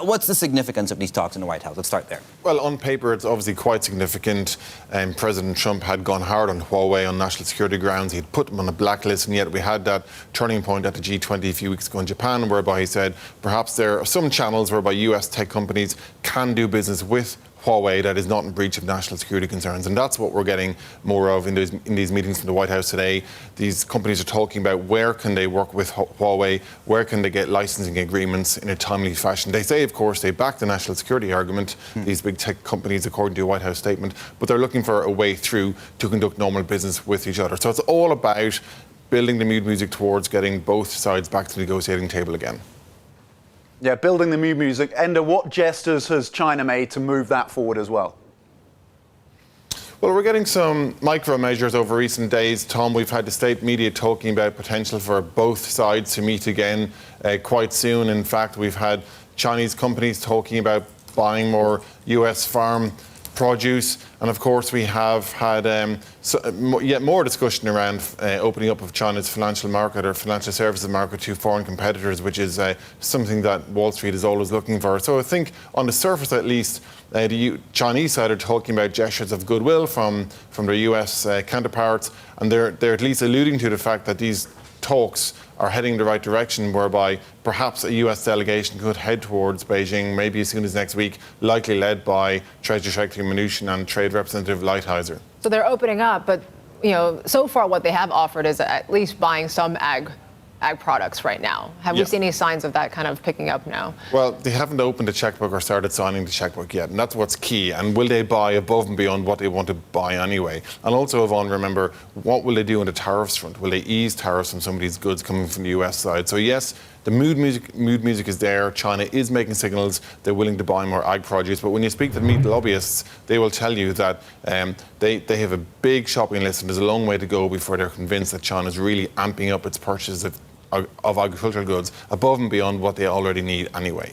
What's the significance of these talks in the White House? Let's start there. Well, on paper, it's obviously quite significant. President Trump had gone hard on Huawei on national security grounds. He'd put them on a blacklist, and yet we had that turning point at the G20 a few weeks ago in Japan, whereby he said perhaps there are some channels whereby US tech companies can do business with Huawei that is not in breach of national security concerns. And that's what we're getting more of in these meetings from the White House today. These companies are talking about where can they work with Huawei, where can they get licensing agreements in a timely fashion. They say, of course, they back the national security argument, these big tech companies, according to a White House statement, but they're looking for a way through to conduct normal business with each other. So it's all about building the mood music towards getting both sides back to the negotiating table again. Yeah, building the mood music. Enda, what gestures has China made to move that forward as well? Well, we're getting some micro measures over recent days. Tom, we've had the state media talking about potential for both sides to meet again quite soon. In fact, we've had Chinese companies talking about buying more US farm produce. And of course, we have had yet more discussion around opening up of China's financial market or financial services market to foreign competitors, which is something that Wall Street is always looking for. So I think on the surface, at least, the Chinese side are talking about gestures of goodwill from their US counterparts. And they're at least alluding to the fact that these talks are heading in the right direction, whereby perhaps a US delegation could head towards Beijing maybe as soon as next week, likely led by Treasury Secretary Mnuchin and Trade Representative Lighthizer. So they're opening up, but so far what they have offered is at least buying some ag products right now. Have we seen any signs of that kind of picking up now? Well, they haven't opened the checkbook or started signing the checkbook yet, and that's what's key. And will they buy above and beyond what they want to buy anyway? And also, Yvonne, remember, what will they do on the tariffs front? Will they ease tariffs on some of these goods coming from the US side? So yes, the mood music is there. China is making signals they're willing to buy more ag produce. But when you speak to the meat lobbyists, they will tell you that they have a big shopping list, and there's a long way to go before they're convinced that China's really amping up its purchases of agricultural goods above and beyond what they already need anyway.